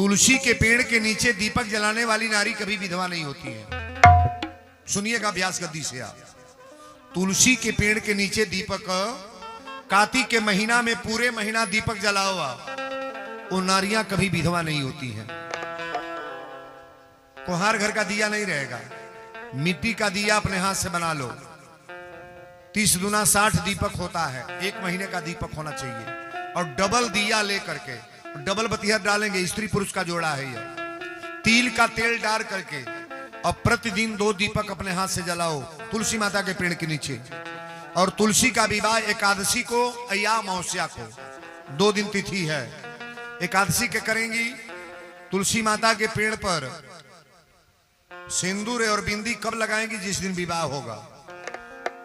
तुलसी के पेड़ के नीचे दीपक जलाने वाली नारी कभी विधवा नहीं होती है। सुनिएगा व्यास गद्दी से आप। तुलसी के पेड़ के नीचे दीपक, कार्तिक के महीना में पूरे महीना दीपक जला हुआ, वो नारियां कभी विधवा नहीं होती हैं। कुम्हार घर का दिया नहीं रहेगा, मिट्टी का दिया अपने हाथ से बना लो। 30 दूना 60 दीपक होता है, 1 महीने का दीपक होना चाहिए। और डबल दिया लेकर के, डबल बतिहर डालेंगे, स्त्री पुरुष का जोड़ा है यह। तिल का तेल डाल करके और प्रतिदिन 2 दीपक अपने हाथ से जलाओ तुलसी माता के पेड़ के नीचे। और तुलसी का विवाह एकादशी को या अमावस्या को, 2 दिन तिथि है। एकादशी के करेंगी, तुलसी माता के पेड़ पर सिंदूर और बिंदी कब लगाएंगी? जिस दिन विवाह होगा।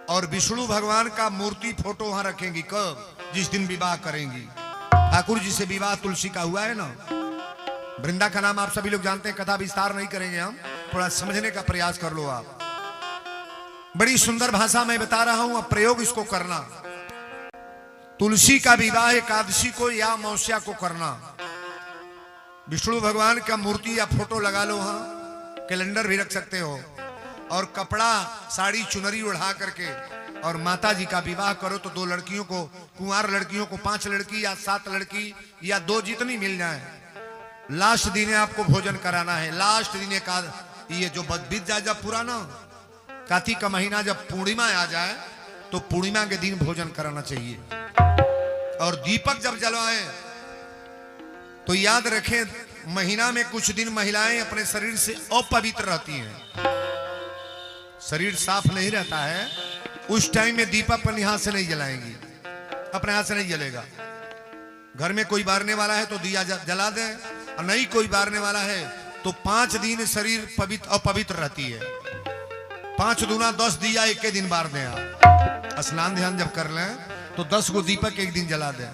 और विष्णु भगवान का मूर्ति फोटो वहां रखेंगी कब? जिस दिन विवाह करेंगी। ठाकुर जी से विवाह तुलसी का हुआ है ना। वृंदा का नाम आप सभी लोग जानते हैं, कथा विस्तार नहीं करेंगे हम, थोड़ा समझने का प्रयास कर लो आप। बड़ी सुंदर भाषा में बता रहा हूं, अब प्रयोग इसको करना। तुलसी का विवाह एकादशी को या अमावस्या को करना। विष्णु भगवान का मूर्ति या फोटो लगा लो, वहां कैलेंडर भी रख सकते हो। और कपड़ा साड़ी चुनरी उड़ा करके और माता जी का विवाह करो तो 2 लड़कियों को, कुंवार लड़कियों को 5 लड़की या 7 लड़की या 2 जितनी मिल जाए, लास्ट दिन आपको भोजन कराना है। लास्ट दिन का ये जो बीत जाए, जब पूरा ना कार्तिक का महीना जब पूर्णिमा आ जाए तो पूर्णिमा के दिन भोजन कराना चाहिए। और दीपक जब जलवाए तो याद रखें, महीना में कुछ दिन महिलाएं अपने शरीर से अपवित्र रहती हैं, शरीर साफ नहीं रहता है। उस टाइम में दीपक अपने हाथ से नहीं जलाएंगी, अपने हाथ से नहीं जलेगा। घर में कोई बारने वाला है तो दिया जला दे, और नहीं कोई बारने वाला है तो 5 दिन शरीर अपवित्र रहती है। 5 दूना 10 दिया एक के दिन बार दें आप। स्नान ध्यान जब कर लें तो 10 को दीपक एक दिन जला दें।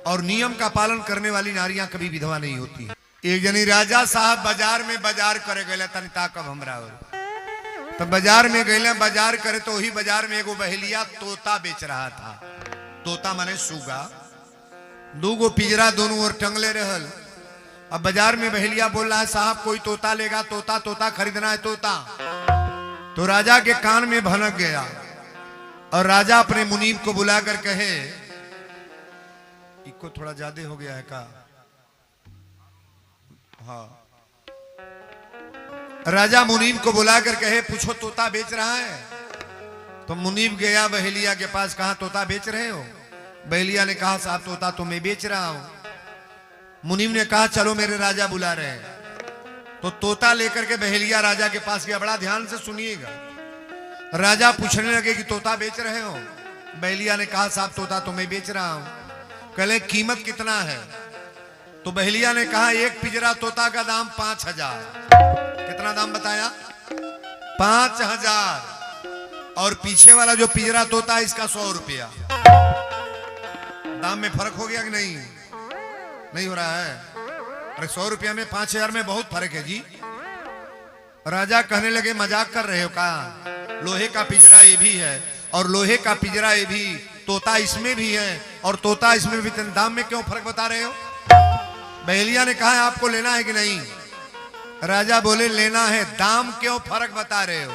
और नियम का पालन करने वाली नारियां कभी विधवा नहीं होती है। एक जनी राजा साहब बाजार में बाजार करे गए, तनी ताकब हमरा और तो बाजार में गए, बाजार करे तो वही बाजार में एगो बहेलिया तोता बेच रहा था। तोता माने सुगा, 2 गो पिंजरा दोनों ओर टंगले रहल। अब बाजार में बहेलिया बोल रहा है, साहब कोई तोता लेगा? तोता तोता खरीदना है तोता। तो राजा के कान में भनक गया और राजा अपने मुनीब को बुलाकर कहे, इको थोड़ा ज्यादा हो गया है का? हाँ। राजा मुनीब को बुलाकर कहे, पूछो तोता बेच रहा है? तो मुनीब गया बहेलिया के पास, कहा तोता बेच रहे हो? बहेलिया ने कहा, साहब तोता तो मैं बेच रहा हूं। मुनीब ने कहा, चलो मेरे राजा बुला रहे हैं। तो तोता लेकर के बहेलिया राजा के पास गया। बड़ा ध्यान से सुनिएगा। राजा पूछने लगे कि तोता बेच रहे हो? बहेलिया ने कहा, साहब तोता तो मैं बेच रहा हूं। कहले कीमत कितना है? तो बहेलिया ने कहा, 1 पिंजरा तोता का दाम 5000। कितना दाम बताया? 5000। और पीछे वाला जो पिंजरा तोता है इसका 100 रुपया। दाम में फर्क हो गया कि नहीं? नहीं हो रहा है। अरे 100 रुपया में 5000 में बहुत फर्क है जी। राजा कहने लगे, मजाक कर रहे हो का? लोहे का पिंजरा ये भी है और लोहे का पिंजरा ये भी, तोता इसमें भी है और तोता इसमें भी, दाम में क्यों फर्क बता रहे हो? बहेलिया ने कहा, आपको लेना है कि नहीं? राजा बोले, लेना है। दाम क्यों फर्क बता रहे हो?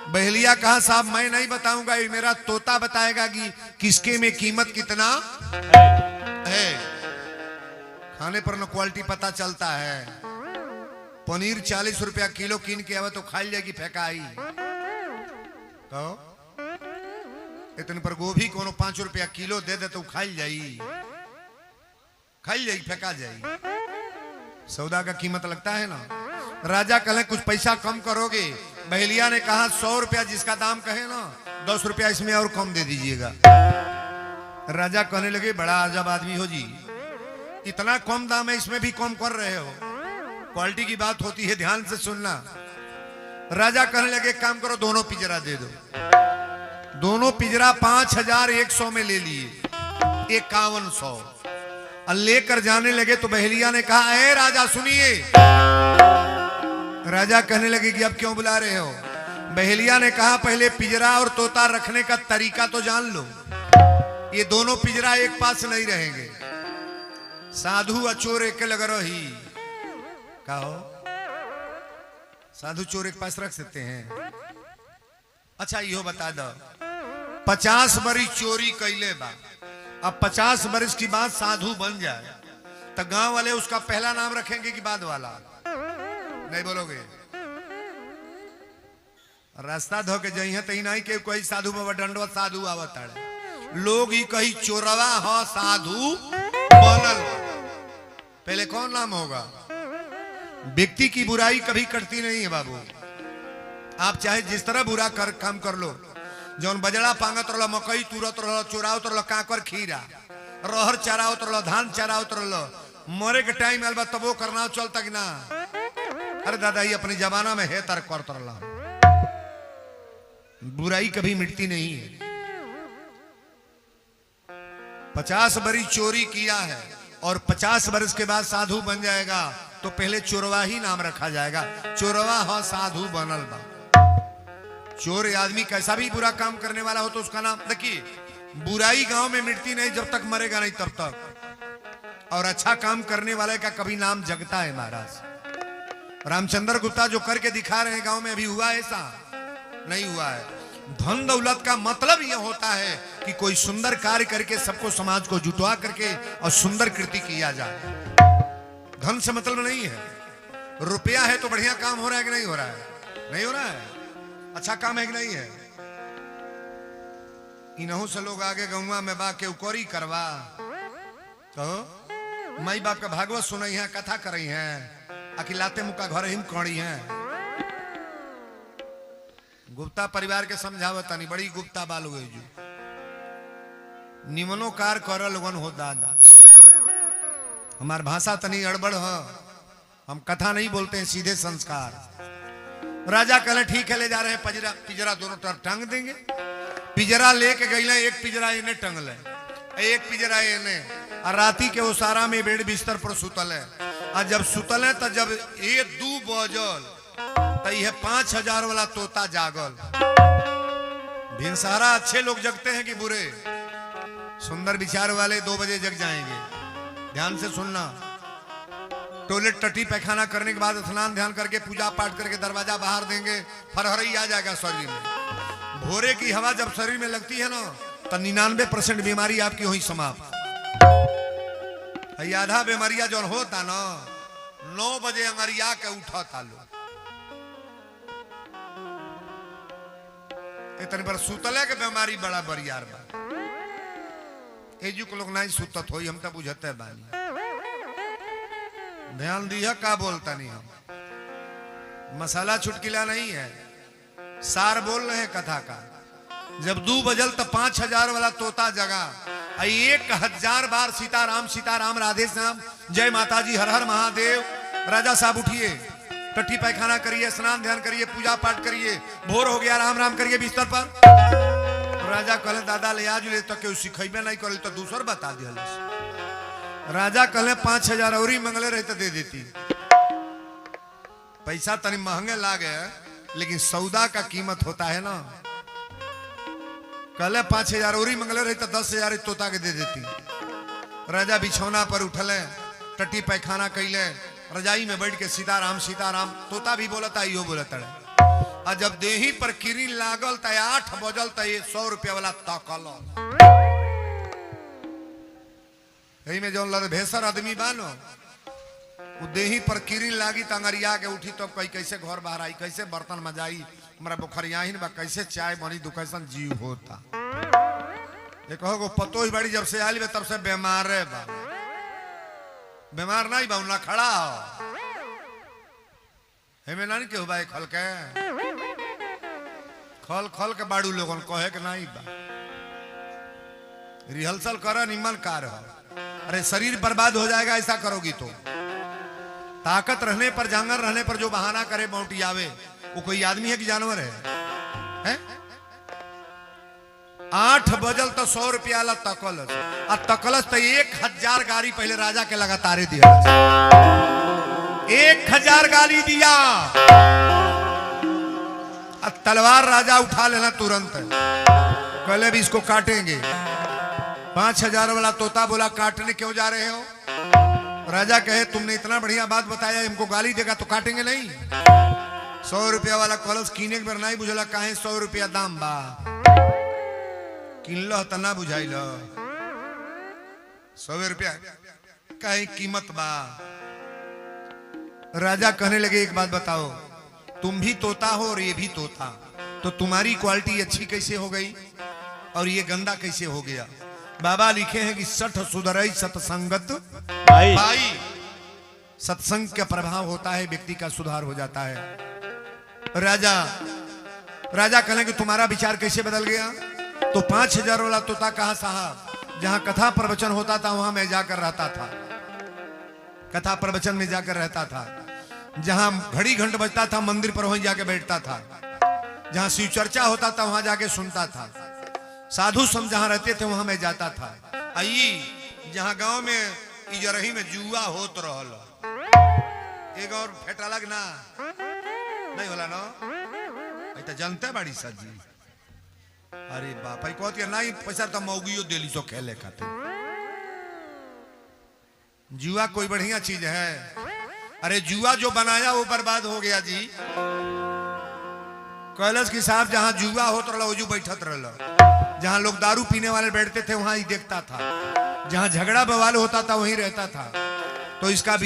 बहेलिया कहा, साहब मैं नहीं बताऊंगा, ये मेरा तोता बताएगा कि किसके में कीमत कितना है। खाने पर न क्वालिटी पता चलता है। पनीर 40 रुपया किलो कीन के आवे तो खाई जाएगी, फेंकाई। कहो इतने पर गोभी कोनो 5 रुपया किलो दे दे तो खाई जाई, फेंका जाई। सौदा का कीमत लगता है ना। राजा कहे, कुछ पैसा कम करोगे? बहेलिया ने कहा, 100 रुपया जिसका दाम कहे ना, 10 रुपया इसमें और कम दे दीजिएगा। राजा कहने लगे, बड़ा अजब आदमी हो जी, इतना कम दाम है इसमें भी कम कर रहे हो। क्वालिटी की बात होती है, ध्यान से सुनना। राजा कहने लगे, काम करो, दोनों पिंजरा दे दो। दोनों पिंजरा 5100 में ले लिए, 5100। लेकर जाने लगे तो बहेलिया ने कहा, ए राजा सुनिए। राजा कहने लगे कि अब क्यों बुला रहे हो? बहेलिया ने कहा, पहले पिंजरा और तोता रखने का तरीका तो जान लो। ये दोनों पिंजरा एक पास नहीं रहेंगे। साधु अचोर एक लग रही, का हो साधु चोर एक पास रख सकते हैं? अच्छा यो बता दो, 50 बरिस चोरी कैले बा, अब 50 बरिस की बात साधु बन जाए तो गांव वाले उसका पहला नाम रखेंगे कि बाद वाला? नहीं बोलोगे? रास्ता धो के जइहे तही नहीं के कोई साधु बाबा दंडवत साधु आवत है, लोग ही कही चोरवा हो साधु बनल। पहले कौन नाम होगा? व्यक्ति की बुराई कभी करती नहीं है बाबू। आप चाहे जिस तरह बुरा काम कर लो, जौन बजड़ा पांगत रहो, मकई तुरत रहो, चोरावत रहो, काकर खीरा, रहर चरावत रहो, धान चरावत रहो, मरे के टाइम आल बा तबो करना चलता कि ना? अरे दादा ये अपनी जमाना में है तर करत रहा। बुराई कभी मिटती नहीं है। 50 बरिस चोरी किया है और 50 बरस के बाद साधु बन जाएगा तो पहले चोरवा ही नाम रखा जाएगा, चोरवा हो साधु बनल बा। चोर आदमी कैसा भी बुरा काम करने वाला हो तो उसका नाम, देखिए बुराई गांव में मिटती नहीं जब तक मरेगा नहीं तब तक, और अच्छा काम करने वाले का कभी नाम जगता है। महाराज रामचंद्र गुप्ता जो करके दिखा रहे हैं गांव में, अभी हुआ ऐसा नहीं हुआ है। धन दौलत का मतलब यह होता है कि कोई सुंदर कार्य करके सबको समाज को जुटवा करके और सुंदर कृति किया जाए। धन से मतलब नहीं है। रुपया है तो बढ़िया काम हो रहा है कि नहीं हो रहा है? नहीं हो रहा है। अच्छा काम है कि नहीं है? इनहू से लोग आगे गौवा में बा के उकोरी करवा कहो, माई बाप का भागवत सुनई है, कथा करई है, अखिलाते मुका घर हिम कौड़ी है। गुप्ता परिवार के समझावतानी बड़ी गुप्ता बाल हुए जो निमनो कार कर लोगन हो दादा। हमार भाषा तनी अड़बड़ है, हम कथा नहीं बोलते हैं, सीधे संस्कार। राजा कहले ठीक है ले जा रहे हैं, पिजरा पिजरा दोनों तरफ टांग देंगे। पिजरा लेके गई, एक पिजरा इन्हें टंगल है, एक पिजरा इन्हें, और राती के उसारा में बेड बिस्तर पर सुतल है। और जब सुतल है तो जब ये 2 बजल तो यह 5000 वाला तोता जागल। भिनसारा अच्छे लोग जगते हैं कि बुरे? सुंदर विचार वाले 2 बजे जग जाएंगे। ध्यान से सुनना, टॉयलेट टट्टी पैखाना करने के बाद स्नान ध्यान करके पूजा पाठ करके दरवाजा बाहर देंगे, फरहरई आ जाएगा शरीर में। भोरे की हवा जब शरीर में लगती है ना तो 99% बीमारी आपकी हुई समाप्त। आधा बीमारियां जो होता ना 9 बजे अंगरिया के उठा था लोग, इतने पर सुतले के बीमारी बड़ा बरियार बा। एजू के लोग नहीं सुतत हो, हम तो बुझते बानी। ध्यान दिया का बोलता नहीं, हम मसाला छुटकिला नहीं है, सार बोल रहे हैं कथा का। जब 2 बजल तो 5000 वाला तोता जगा, 1000 बार सीताराम सीताराम राधे श्याम जय माता जी हर हर महादेव। राजा साहब उठिए, टट्टी पैखाना करिए, स्नान ध्यान करिए, पूजा पाठ करिए, भोर हो गया राम राम करिए बिस्तर पर। राजा कहले दादा ले आज ले तो केहू सिखेबे नहीं करे तो दूसर बता दिया। राजा कहले 5000 और ही मंगले रहे तो दे देती। पैसा तनी महंगे लागे लेकिन सौदा का कीमत होता है ना। कहले 5000 और ही मंगले रहे तो 10000 तोता के दे देती। राजा बिछौना पर उठले, टट्टी पैखाना कैले, रजाई में बैठ के सीताराम सीताराम, तोता भी बोलता यो बोलता है। और जब देही पर किरी लागल तो 8 बजल तो 100 रुपया वाला तकल। यही में जो भेसर आदमी बानो वो देही पर किरी लागी तंगरिया के उठी तो कई कैसे घर बाहर आई, कैसे बर्तन मजाई, हमारा बुखरिया ही बा, कैसे चाय बनी, दुकैसन जीव होता। ये कहो पतो ही बड़ी जब से आई बे तब से बीमार है बा। बीमार नहीं बा ना खड़ा हो हमें नहीं के भाई खल के खल खल के बाड़ू लोगन कहे के नहीं बा। रिहर्सल करो निमन कार हो। अरे शरीर बर्बाद हो जाएगा ऐसा करोगी तो। ताकत रहने पर जांगर रहने पर जो बहाना करे मोटी आवे, वो कोई आदमी है कि जानवर है? 8 बजल तो 100 रुपया ला तकलस, और तकलस तो 1000 गाड़ी पहले राजा के लगातार दिया। 1000 गाली दिया, और तलवार राजा उठा लेना तुरंत। कहले भी इसको काटेंगे। 5000 वाला तोता बोला काटने क्यों जा रहे हो? राजा कहे तुमने इतना बढ़िया बात बताया, हमको गाली देगा तो काटेंगे नहीं। 100 रुपया वाला कलश कीने के बेर नहीं बुझला, काहे 100 रुपया दाम बा, किनल त ना बुझाइल 100 रुपया काहे कीमत बा। राजा कहने लगे एक बात बताओ, तुम भी तोता हो और ये भी तोता, तो तुम्हारी क्वालिटी अच्छी कैसे हो गई और ये गंदा कैसे हो गया। बाबा लिखे हैं कि सठ सुधरई सत्संगत भाई, सत्संग का प्रभाव होता है, व्यक्ति का सुधार हो जाता है। राजा कहने कि तुम्हारा विचार कैसे बदल गया। तो 5000 वाला तोता कहा साहब, जहां कथा प्रवचन होता था वहां मैं जाकर रहता था, कथा प्रवचन में जाकर रहता था, जहां घड़ी घंट बजता था मंदिर पर वहीं जाके बैठता था, जहां शिव चर्चा होता था वहां जाके सुनता था, साधु सम जहां रहते थे वहां मैं जाता था। आई जहां गांव में इजरही में जुआ होत रहल, एक और फेटा लग ना नहीं होला ना, तो जानते बाड़ी सर जी। अरे बाप कहती नहीं पैसा तो मौगियो दिली सो खेले खाते। जुआ कोई बढ़िया चीज है। अरे जुआ जो बनाया वो बर्बाद हो गया जी। कैलाश की साहब जहां जुआ होता रहा वजू बैठत रहा, जहां लोग दारू पीने वाले बैठते थे वहां ही देखता था, जहां झगड़ा बवाल होता था वहीं रहता था। तो इसका